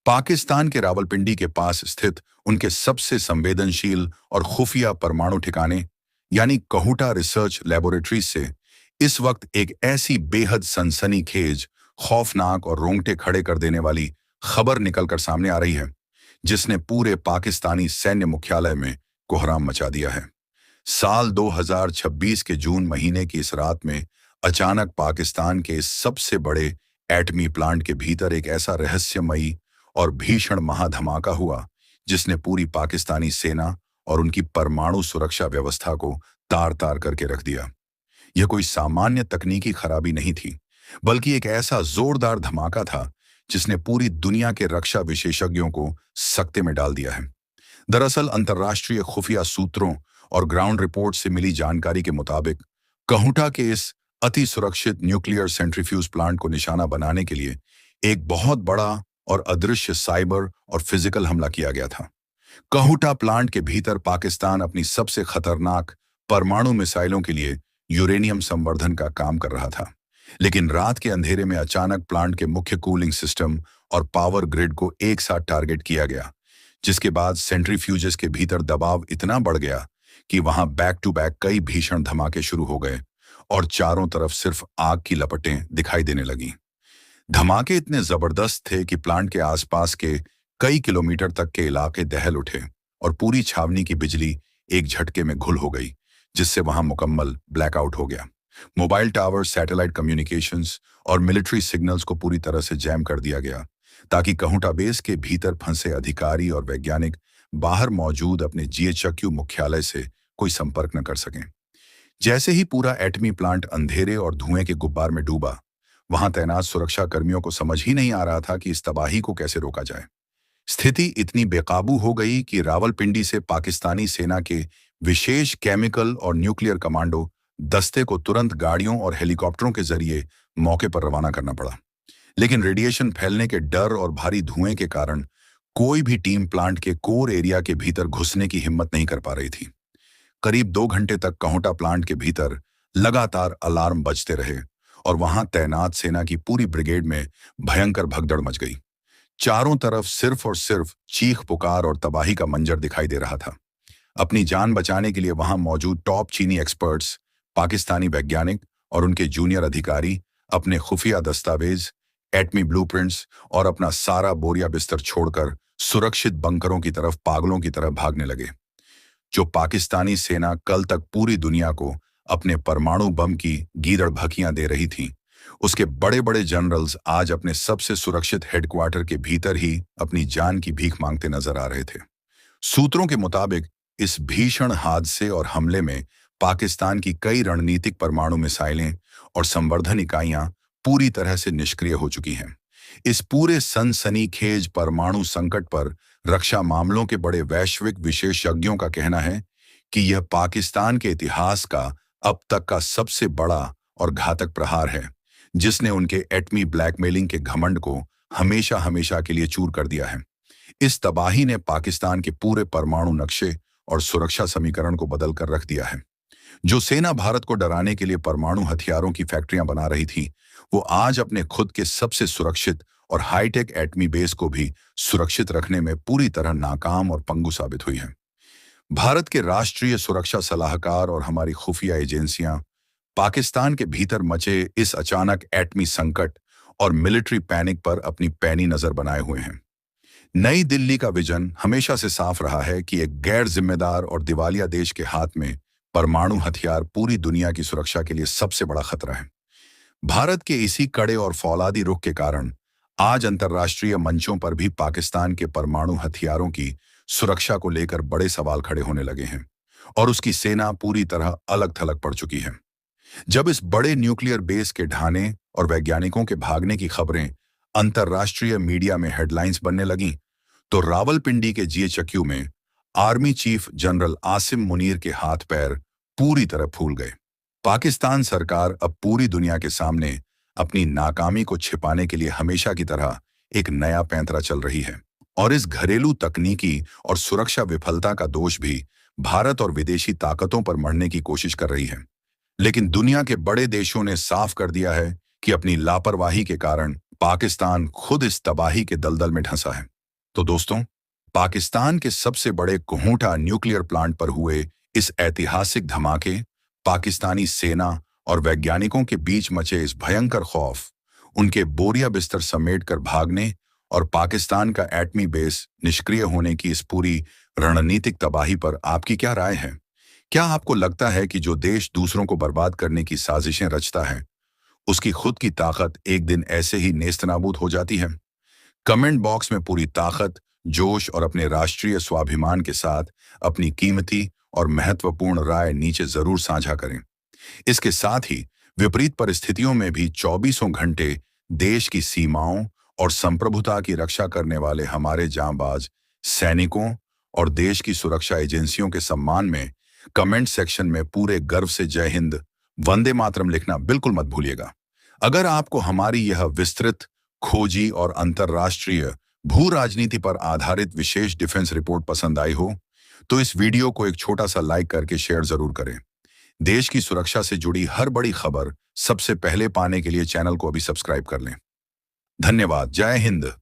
पाकिस्तान के रावलपिंडी के पास स्थित उनके सबसे संवेदनशील और खुफिया परमाणु ठिकाने यानी कहुटा रिसर्च लेबोरेटरी से इस वक्त एक ऐसी बेहद सनसनीखेज, खौफनाक और रोंगटे खड़े कर देने वाली खबर निकलकर सामने आ रही है, जिसने पूरे पाकिस्तानी सैन्य मुख्यालय में कोहराम मचा दिया है। साल 2026 के जून महीने की इस रात में अचानक पाकिस्तान के इस सबसे बड़े एटमी प्लांट के भीतर एक ऐसा रहस्यमयी और भीषण महाधमाका हुआ, जिसने पूरी पाकिस्तानी सेना और उनकी परमाणु सुरक्षा व्यवस्था को तार तार करके रख दिया। यह कोई सामान्य तकनीकी खराबी नहीं थी, बल्कि एक ऐसा जोरदार धमाका था जिसने पूरी दुनिया के रक्षा विशेषज्ञों को सकते में डाल दिया है। दरअसल अंतर्राष्ट्रीय खुफिया सूत्रों और ग्राउंड रिपोर्ट से मिली जानकारी के मुताबिक कहुटा के इस अति सुरक्षित न्यूक्लियर सेंट्रीफ्यूज प्लांट को निशाना बनाने के लिए एक बहुत बड़ा और अदृश्य साइबर और फिजिकल हमला किया गया था। कहुटा प्लांट के भीतर पाकिस्तान अपनी सबसे खतरनाक परमाणु मिसाइलों के लिए यूरेनियम संवर्धन का काम कर रहा था, लेकिन रात के अंधेरे में अचानक प्लांट के मुख्य कूलिंग सिस्टम और पावर ग्रिड को एक साथ टारगेट किया गया, जिसके बाद सेंट्रीफ्यूजेस के भीतर दबाव इतना बढ़ गया कि वहां बैक टू बैक कई भीषण धमाके शुरू हो गए और चारों तरफ सिर्फ आग की लपटें दिखाई देने लगीं। धमाके इतने जबरदस्त थे कि प्लांट के आसपास के कई किलोमीटर तक के इलाके दहल उठे और पूरी छावनी की बिजली एक झटके में घुल हो गई, जिससे वहां मुकम्मल ब्लैकआउट हो गया। मोबाइल टावर, सैटेलाइट कम्युनिकेशंस और मिलिट्री सिग्नल्स को पूरी तरह से जैम कर दिया गया, ताकि कहुटा बेस के भीतर फंसे अधिकारी और वैज्ञानिक बाहर मौजूद अपने जीएचक्यू मुख्यालय से कोई संपर्क न कर सकें। जैसे ही पूरा एटमी प्लांट अंधेरे और धुएं के गुब्बार में डूबा, वहां तैनात सुरक्षा कर्मियों को समझ ही नहीं आ रहा था कि इस तबाही को कैसे रोका जाए। स्थिति इतनी बेकाबू हो गई कि रावलपिंडी से पाकिस्तानी सेना के विशेष केमिकल और न्यूक्लियर कमांडो दस्ते को तुरंत गाड़ियों और हेलीकॉप्टरों के जरिए मौके पर रवाना करना पड़ा। लेकिन रेडिएशन फैलने के डर और भारी धुएं के कारण कोई भी टीम प्लांट के कोर एरिया के भीतर घुसने की हिम्मत नहीं कर पा रही थी। करीब 2 घंटे तक कहुटा प्लांट के भीतर लगातार अलार्म बजते रहे और वहां तैनात सेना की पूरी ब्रिगेड में भयंकर भगदड़ मच गई। चारों तरफ सिर्फ और सिर्फ चीख पुकार और तबाही का मंजर दिखाई दे रहा था। अपनी जान बचाने के लिए वहां मौजूद टॉप चीनी एक्सपर्ट्स, पाकिस्तानी वैज्ञानिक और उनके जूनियर अधिकारी अपने खुफिया दस्तावेज, एटमी ब्लूप्रिंट्स और अपना सारा बोरिया बिस्तर छोड़कर सुरक्षित बंकरों की तरफ पागलों की तरह भागने लगे। जो पाकिस्तानी सेना कल तक पूरी दुनिया को अपने परमाणु बम की गीदड़ भकियां दे रही थी, उसके बड़े बड़े जनरल्स आज अपने सबसे सुरक्षित हेडक्वार्टर के भीतर ही अपनी जान की भीख मांगते नजर आ रहे थे। सूत्रों के मुताबिक इस भीषण हादसे और हमले में पाकिस्तान की कई रणनीतिक परमाणु मिसाइलें और संवर्धन इकाइयां पूरी तरह से निष्क्रिय हो चुकी हैं। इस पूरे सनसनीखेज परमाणु संकट पर रक्षा मामलों के बड़े वैश्विक विशेषज्ञों का कहना है कि यह पाकिस्तान के इतिहास का अब तक का सबसे बड़ा और घातक प्रहार है, जिसने उनके एटमी ब्लैकमेलिंग के घमंड को हमेशा हमेशा के लिए चूर कर दिया है। इस तबाही ने पाकिस्तान के पूरे परमाणु नक्शे और सुरक्षा समीकरण को बदल कर रख दिया है। जो सेना भारत को डराने के लिए परमाणु हथियारों की फैक्ट्रियां बना रही थी, वो आज अपने खुद के सबसे सुरक्षित और हाईटेक एटमी बेस को भी सुरक्षित रखने में पूरी तरह नाकाम और पंगु साबित हुई है। भारत के राष्ट्रीय सुरक्षा सलाहकार और हमारी खुफिया एजेंसियां पाकिस्तान के भीतर मचे इस अचानक एटमी संकट और मिलिट्री पैनिक पर अपनी पैनी नजर बनाए हुए हैं। नई दिल्ली का विजन हमेशा से साफ रहा है कि एक गैर जिम्मेदार और दिवालिया देश के हाथ में परमाणु हथियार पूरी दुनिया की सुरक्षा के लिए सबसे बड़ा खतरा है। भारत के इसी कड़े और फौलादी रुख के कारण आज अंतर्राष्ट्रीय मंचों पर भी पाकिस्तान के परमाणु हथियारों की सुरक्षा को लेकर बड़े सवाल खड़े होने लगे हैं और उसकी सेना पूरी तरह अलग थलग पड़ चुकी है। जब इस बड़े न्यूक्लियर बेस के ढाने और वैज्ञानिकों के भागने की खबरें अंतर्राष्ट्रीय मीडिया में हेडलाइंस बनने लगीं, तो रावलपिंडी के जीएचक्यू में army chief general Asim Munir के हाथ पैर पूरी तरह फूल गए। पाकिस्तान सरकार अब पूरी दुनिया के सामने अपनी नाकामी को छिपाने के लिए हमेशा की तरह एक नया पैंतरा चल रही है और इस घरेलू तकनीकी और सुरक्षा विफलता का दोष भी भारत और विदेशी ताकतों पर मढ़ने की कोशिश कर रही है। लेकिन दुनिया के बड़े देशों ने साफ कर दिया है कि अपनी लापरवाही के कारण पाकिस्तान खुद इस तबाही के दलदल में धंसा है। तो दोस्तों, पाकिस्तान के सबसे बड़े कोहूटा न्यूक्लियर प्लांट पर हुए इस ऐतिहासिक धमाके, पाकिस्तानी सेना और वैज्ञानिकों के बीच मचे इस भयंकर खौफ, उनके बोरिया बिस्तर समेटकर भागने और पाकिस्तान का एटमी बेस निष्क्रिय होने की इस पूरी रणनीतिक तबाही पर आपकी क्या राय है? क्या आपको लगता है कि जो देश दूसरों को बर्बाद करने की साजिशें रचता है, उसकी खुद की ताकत एक दिन ऐसे ही नेस्तनाबूद हो जाती है? कमेंट बॉक्स में पूरी ताकत, जोश और अपने राष्ट्रीय स्वाभिमान के साथ अपनी कीमती और महत्वपूर्ण राय नीचे जरूर साझा करें। इसके साथ ही विपरीत परिस्थितियों में भी चौबीसों घंटे देश की सीमाओं और संप्रभुता की रक्षा करने वाले हमारे जांबाज सैनिकों और देश की सुरक्षा एजेंसियों के सम्मान में कमेंट सेक्शन में पूरे गर्व से जय हिंद, वंदे मातरम लिखना बिल्कुल मत भूलिएगा। अगर आपको हमारी यह विस्तृत, खोजी और अंतर्राष्ट्रीय भू राजनीति पर आधारित विशेष डिफेंस रिपोर्ट पसंद आई हो, तो इस वीडियो को एक छोटा सा लाइक करके शेयर जरूर करें। देश की सुरक्षा से जुड़ी हर बड़ी खबर सबसे पहले पाने के लिए चैनल को अभी सब्सक्राइब कर लें। धन्यवाद। जय हिंद।